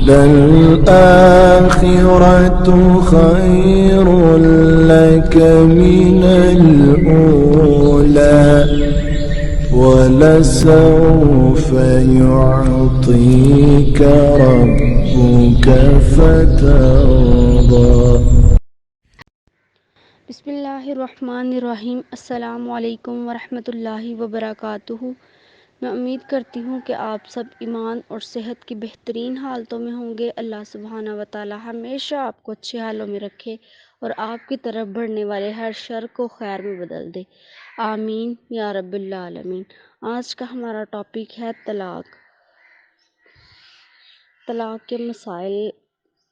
للآخرة خير لك من الأولى ولسوف يعطيك ربك فترضى۔ بسم اللہ الرحمن الرحیم۔ السلام علیکم ورحمۃ اللہ وبرکاتہ۔ میں امید کرتی ہوں کہ آپ سب ایمان اور صحت کی بہترین حالتوں میں ہوں گے۔ اللہ سبحانہ و تعالی ہمیشہ آپ کو اچھے حالوں میں رکھے اور آپ کی طرف بڑھنے والے ہر شر کو خیر میں بدل دے، آمین یا رب العالمین۔ آج کا ہمارا ٹاپک ہے طلاق کے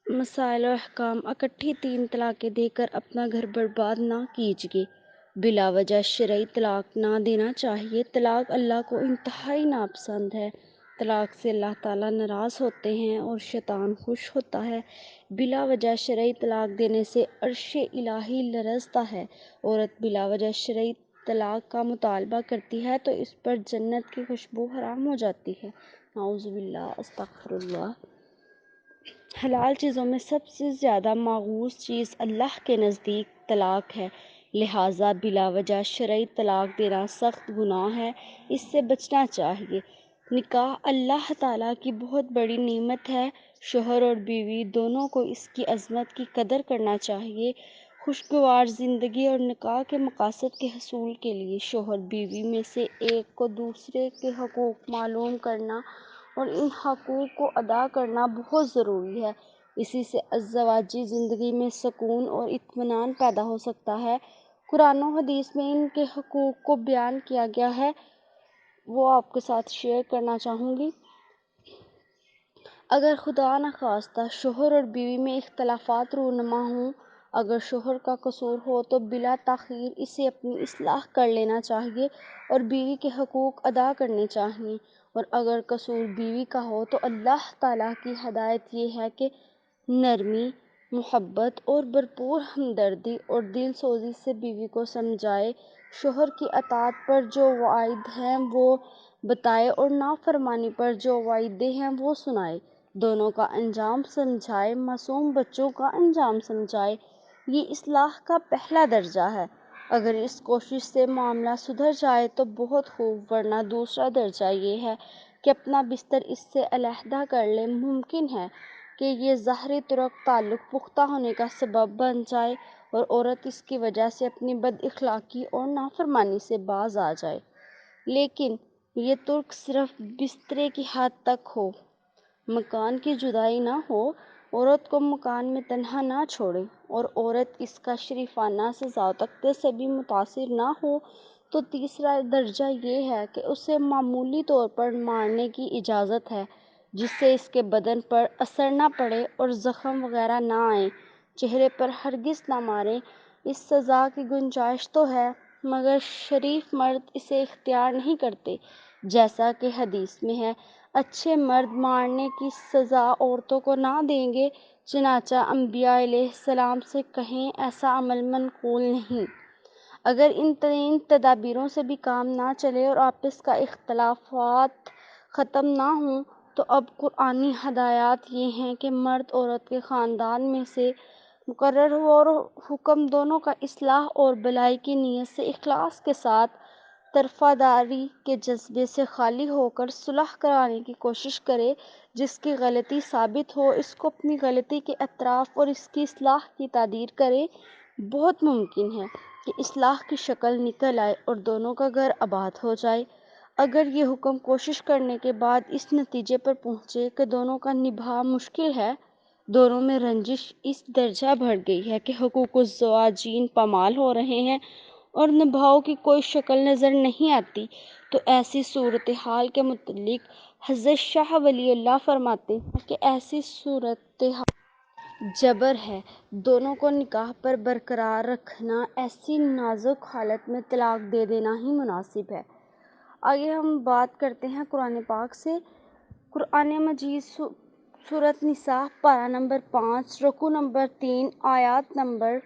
مسائل و احکام۔ اکٹھی 3 طلاقیں دے کر اپنا گھر برباد نہ کیجیے۔ بلا وجہ شرعی طلاق نہ دینا چاہیے۔ طلاق اللہ کو انتہائی ناپسند ہے۔ طلاق سے اللہ تعالیٰ ناراض ہوتے ہیں اور شیطان خوش ہوتا ہے۔ بلا وجہ شرعی طلاق دینے سے عرش الہی لرزتا ہے۔ عورت بلا وجہ شرعی طلاق کا مطالبہ کرتی ہے تو اس پر جنت کی خوشبو حرام ہو جاتی ہے۔ نعوذ باللہ، استغفر اللہ۔ حلال چیزوں میں سب سے زیادہ ماغوز چیز اللہ کے نزدیک طلاق ہے، لہٰذا بلا وجہ شرعی طلاق دینا سخت گناہ ہے، اس سے بچنا چاہیے۔ نکاح اللہ تعالیٰ کی بہت بڑی نعمت ہے، شوہر اور بیوی دونوں کو اس کی عظمت کی قدر کرنا چاہیے۔ خوشگوار زندگی اور نکاح کے مقاصد کے حصول کے لیے شوہر بیوی میں سے ایک کو دوسرے کے حقوق معلوم کرنا اور ان حقوق کو ادا کرنا بہت ضروری ہے۔ اسی سے ازدواجی زندگی میں سکون اور اطمینان پیدا ہو سکتا ہے۔ قرآن و حدیث میں ان کے حقوق کو بیان کیا گیا ہے، وہ آپ کے ساتھ شیئر کرنا چاہوں گی۔ اگر خدا نخواستہ شوہر اور بیوی میں اختلافات رونما ہوں، اگر شوہر کا قصور ہو تو بلا تاخیر اسے اپنی اصلاح کر لینا چاہیے اور بیوی کے حقوق ادا کرنے چاہیے، اور اگر قصور بیوی کا ہو تو اللہ تعالیٰ کی ہدایت یہ ہے کہ نرمی، محبت اور بھرپور ہمدردی اور دل سوزی سے بیوی کو سمجھائے، شوہر کی اطاعت پر جو وعائد ہیں وہ بتائے اور نافرمانی پر جو وعیدیں ہیں وہ سنائے، دونوں کا انجام سمجھائے، معصوم بچوں کا انجام سمجھائے۔ یہ اصلاح کا پہلا درجہ ہے۔ اگر اس کوشش سے معاملہ سدھر جائے تو بہت خوب، ورنہ دوسرا درجہ یہ ہے کہ اپنا بستر اس سے علیحدہ کر لے۔ ممکن ہے کہ یہ ظاہری طرق تعلق پختہ ہونے کا سبب بن جائے اور عورت اس کی وجہ سے اپنی بد اخلاقی اور نافرمانی سے باز آ جائے، لیکن یہ طرق صرف بسترے کی حد تک ہو، مکان کی جدائی نہ ہو۔ عورت کو مکان میں تنہا نہ چھوڑے اور عورت اس کا شریفانہ سزا و تقدیر سے بھی متاثر نہ ہو تو تیسرا درجہ یہ ہے کہ اسے معمولی طور پر مارنے کی اجازت ہے، جس سے اس کے بدن پر اثر نہ پڑے اور زخم وغیرہ نہ آئیں۔ چہرے پر ہرگز نہ ماریں، اس سزا کی گنجائش تو ہے مگر شریف مرد اسے اختیار نہیں کرتے، جیسا کہ حدیث میں ہے، اچھے مرد مارنے کی سزا عورتوں کو نہ دیں گے، چنانچہ انبیاء علیہ السلام سے کہیں ایسا عمل منقول نہیں۔ اگر ان 3 تدابیروں سے بھی کام نہ چلے اور آپس کا اختلافات ختم نہ ہوں تو اب قرآنی ہدایات یہ ہیں کہ مرد عورت کے خاندان میں سے مقرر ہو اور حکم دونوں کا اصلاح اور بھلائی کی نیت سے اخلاص کے ساتھ طرفداری کے جذبے سے خالی ہو کر صلح کرانے کی کوشش کرے۔ جس کی غلطی ثابت ہو اس کو اپنی غلطی کے اعتراف اور اس کی اصلاح کی تائید کرے۔ بہت ممکن ہے کہ اصلاح کی شکل نکل آئے اور دونوں کا گھر آباد ہو جائے۔ اگر یہ حکم کوشش کرنے کے بعد اس نتیجے پر پہنچے کہ دونوں کا نبھا مشکل ہے، دونوں میں رنجش اس درجہ بڑھ گئی ہے کہ حقوق الزوجین پامال ہو رہے ہیں اور نبھاؤ کی کوئی شکل نظر نہیں آتی، تو ایسی صورتحال کے متعلق حضرت شاہ ولی اللہ فرماتے ہیں کہ ایسی صورتحال جبر ہے، دونوں کو نکاح پر برقرار رکھنا، ایسی نازک حالت میں طلاق دے دینا ہی مناسب ہے۔ آگے ہم بات کرتے ہیں قرآن پاک سے۔ قرآن مجید سورۃ نساء پارہ نمبر 5 رکوع نمبر 3 آیات نمبر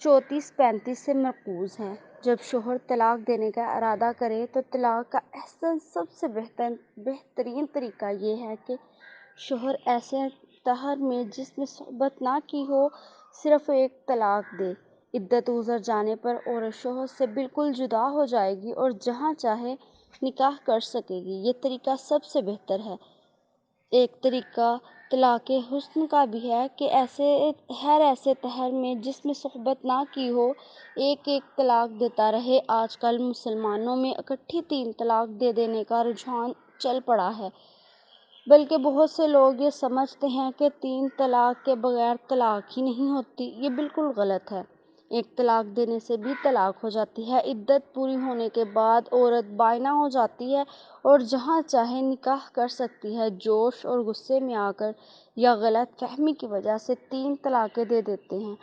34-35 سے مرکوز ہے۔ جب شوہر طلاق دینے کا ارادہ کرے تو طلاق کا احسن سب سے بہترین طریقہ یہ ہے کہ شوہر ایسے تہر میں جس نے صحبت نہ کی ہو صرف ایک طلاق دے۔ عدت گزر جانے پر عورت شوہر سے بالکل جدا ہو جائے گی اور جہاں چاہے نکاح کر سکے گی۔ یہ طریقہ سب سے بہتر ہے۔ ایک طریقہ طلاق حسن کا بھی ہے کہ ایسے تہر میں جس میں صحبت نہ کی ہو ایک طلاق دیتا رہے۔ آج کل مسلمانوں میں اکٹھی 3 طلاق دے دینے کا رجحان چل پڑا ہے، بلکہ بہت سے لوگ یہ سمجھتے ہیں کہ 3 طلاق کے بغیر طلاق ہی نہیں ہوتی۔ یہ بالکل غلط ہے۔ ایک طلاق دینے سے بھی طلاق ہو جاتی ہے۔ عدت پوری ہونے کے بعد عورت بائنہ ہو جاتی ہے اور جہاں چاہے نکاح کر سکتی ہے۔ جوش اور غصے میں آ کر یا غلط فہمی کی وجہ سے 3 طلاقیں دے دیتے ہیں۔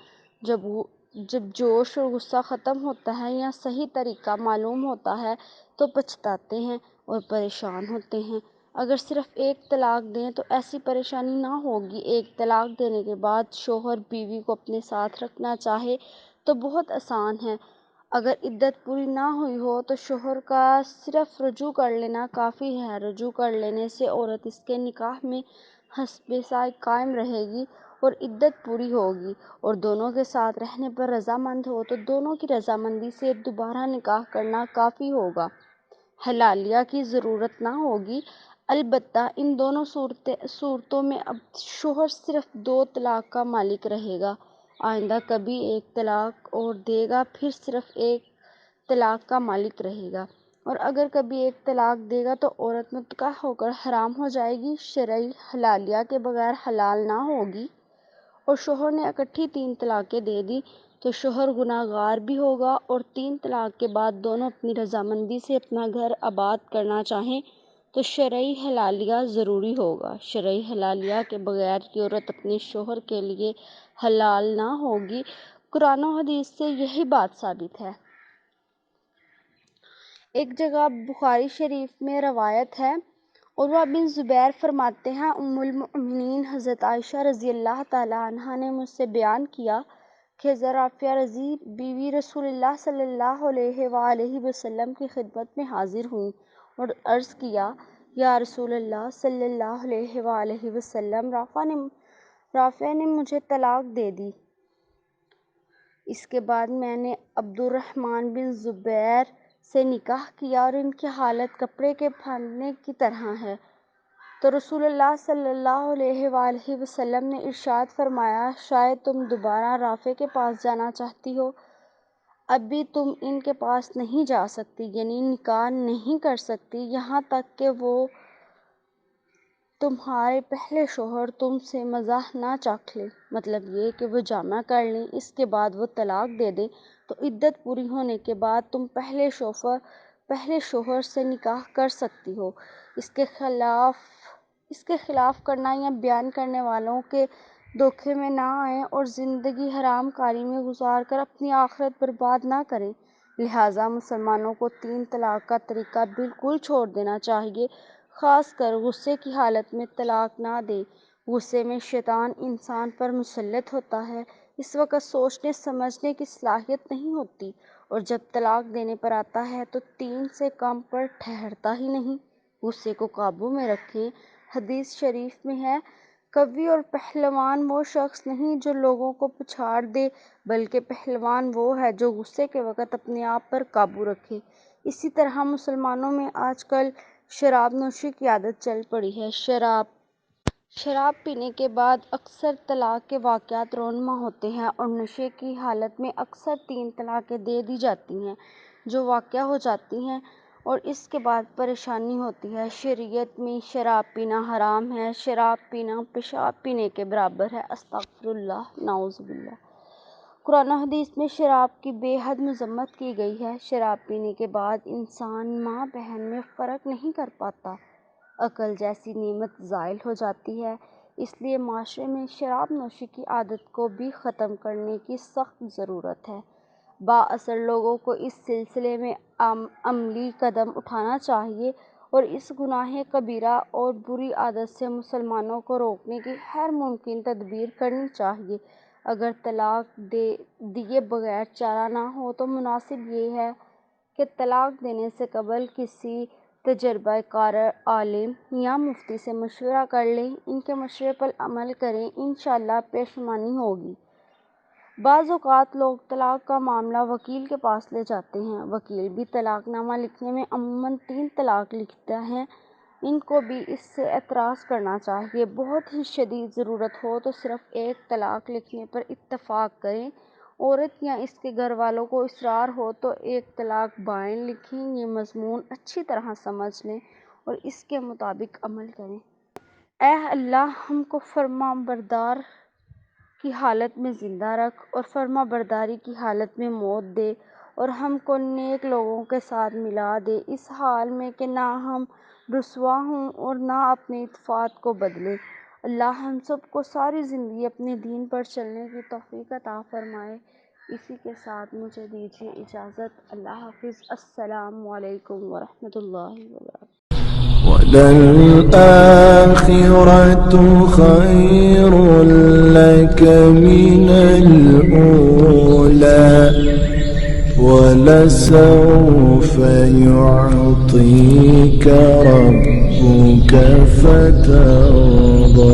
جب جوش اور غصہ ختم ہوتا ہے یا صحیح طریقہ معلوم ہوتا ہے تو پچھتاتے ہیں اور پریشان ہوتے ہیں۔ اگر صرف ایک طلاق دیں تو ایسی پریشانی نہ ہوگی۔ ایک طلاق دینے کے بعد شوہر بیوی کو اپنے ساتھ رکھنا چاہے تو بہت آسان ہے۔ اگر عدت پوری نہ ہوئی ہو تو شوہر کا صرف رجوع کر لینا کافی ہے۔ رجوع کر لینے سے عورت اس کے نکاح میں حسب سائے قائم رہے گی اور عدت پوری ہوگی اور دونوں کے ساتھ رہنے پر رضامند ہو تو دونوں کی رضامندی سے دوبارہ نکاح کرنا کافی ہوگا۔ حلالیہ کی ضرورت نہ ہوگی۔ البتہ ان دونوں صورتوں میں اب شوہر صرف 2 طلاق کا مالک رہے گا۔ آئندہ کبھی ایک طلاق اور دے گا پھر صرف 1 طلاق کا مالک رہے گا، اور اگر کبھی 1 طلاق دے گا تو عورت متقع ہو کر حرام ہو جائے گی، شرعی حلالیہ کے بغیر حلال نہ ہوگی۔ اور شوہر نے اکٹھی 3 طلاقیں دے دی تو شوہر گناہ گار بھی ہوگا، اور 3 طلاق کے بعد دونوں اپنی رضامندی سے اپنا گھر آباد کرنا چاہیں تو شرعی حلالیہ ضروری ہوگا۔ شرعی حلالیہ کے بغیر کی عورت اپنے شوہر کے لیے حلال نہ ہوگی۔ قرآن و حدیث سے یہی بات ثابت ہے۔ ایک جگہ بخاری شریف میں روایت ہے، عروہ بن زبیر فرماتے ہیں، ام المؤمنین حضرت عائشہ رضی اللہ تعالیٰ عنہا نے مجھ سے بیان کیا کہ رافعہ رضی بیوی رسول اللہ صلی اللہ علیہ وآلہ وسلم کی خدمت میں حاضر ہوئیں اور عرض کیا، یا رسول اللہ صلی اللہ علیہ وآلہ وسلم، رافعہ نے مجھے طلاق دے دی۔ اس کے بعد میں نے عبد الرحمن بن زبیر سے نکاح کیا اور ان کی حالت کپڑے کے پھاڑنے کی طرح ہے۔ تو رسول اللہ صلی اللہ علیہ وآلہ وسلم نے ارشاد فرمایا، شاید تم دوبارہ رافع کے پاس جانا چاہتی ہو، ابھی تم ان کے پاس نہیں جا سکتی، یعنی نکاح نہیں کر سکتی یہاں تک کہ وہ تمہارے پہلے شوہر تم سے مزہ نہ چکھ لیں، مطلب یہ کہ وہ جامع کر لیں، اس کے بعد وہ طلاق دے دیں تو عدت پوری ہونے کے بعد تم پہلے شوہر سے نکاح کر سکتی ہو۔ اس کے خلاف کرنا یا بیان کرنے والوں کے دھوکے میں نہ آئیں اور زندگی حرام کاری میں گزار کر اپنی آخرت برباد نہ کریں۔ لہٰذا مسلمانوں کو 3 طلاق کا طریقہ بالکل چھوڑ دینا چاہیے۔ خاص کر غصے کی حالت میں طلاق نہ دیں۔ غصے میں شیطان انسان پر مسلط ہوتا ہے، اس وقت سوچنے سمجھنے کی صلاحیت نہیں ہوتی اور جب طلاق دینے پر آتا ہے تو 3 سے کم پر ٹھہرتا ہی نہیں۔ غصے کو قابو میں رکھیں۔ حدیث شریف میں ہے، قوی اور پہلوان وہ شخص نہیں جو لوگوں کو پچھاڑ دے، بلکہ پہلوان وہ ہے جو غصے کے وقت اپنے آپ پر قابو رکھے۔ اسی طرح مسلمانوں میں آج کل شراب نوشی کی عادت چل پڑی ہے۔ شراب پینے کے بعد اکثر طلاق کے واقعات رونما ہوتے ہیں اور نشے کی حالت میں اکثر 3 طلاقیں دے دی جاتی ہیں جو واقع ہو جاتی ہیں اور اس کے بعد پریشانی ہوتی ہے۔ شریعت میں شراب پینا حرام ہے۔ شراب پینا پیشاب پینے کے برابر ہے۔ استغفر اللہ، نعوذ باللہ۔ قرآن و حدیث میں شراب کی بے حد مذمت کی گئی ہے۔ شراب پینے کے بعد انسان ماں بہن میں فرق نہیں کر پاتا۔ عقل جیسی نعمت زائل ہو جاتی ہے۔ اس لیے معاشرے میں شراب نوشی کی عادت کو بھی ختم کرنے کی سخت ضرورت ہے۔ بااثر لوگوں کو اس سلسلے میں عملی قدم اٹھانا چاہیے اور اس گناہ کبیرہ اور بری عادت سے مسلمانوں کو روکنے کی ہر ممکن تدبیر کرنی چاہیے۔ اگر طلاق دیے بغیر چارہ نہ ہو تو مناسب یہ ہے کہ طلاق دینے سے قبل کسی تجربہ کار عالم یا مفتی سے مشورہ کر لیں، ان کے مشورے پر عمل کریں، انشاءاللہ پشیمانی ہوگی۔ بعض اوقات لوگ طلاق کا معاملہ وکیل کے پاس لے جاتے ہیں، وکیل بھی طلاق نامہ لکھنے میں عموماً 3 طلاق لکھتا ہے، ان کو بھی اس سے اعتراض کرنا چاہیے۔ بہت ہی شدید ضرورت ہو تو صرف 1 طلاق لکھنے پر اتفاق کریں۔ عورت یا اس کے گھر والوں کو اصرار ہو تو 1 طلاق بائن لکھیں۔ یہ مضمون اچھی طرح سمجھ لیں اور اس کے مطابق عمل کریں۔ اے اللہ ہم کو فرما بردار کی حالت میں زندہ رکھ اور فرما برداری کی حالت میں موت دے، اور ہم کو نیک لوگوں کے ساتھ ملا دے، اس حال میں کہ نہ ہم رسوا ہوں اور نہ اپنے اتفاق کو بدلے۔ اللہ ہم سب کو ساری زندگی اپنے دین پر چلنے کی توفیق عطا فرمائے۔ اسی کے ساتھ مجھے دیجیے اجازت۔ اللہ حافظ۔ السلام علیکم ورحمۃ اللہ وبرکاتہ۔ وَلَلْآخِرَةُ خَيْرٌ لَكَ مِنَ الْأُولَى وَلَسَوْفَ يُعْطِيكَ رَبُّكَ فَتَرْضَىٰ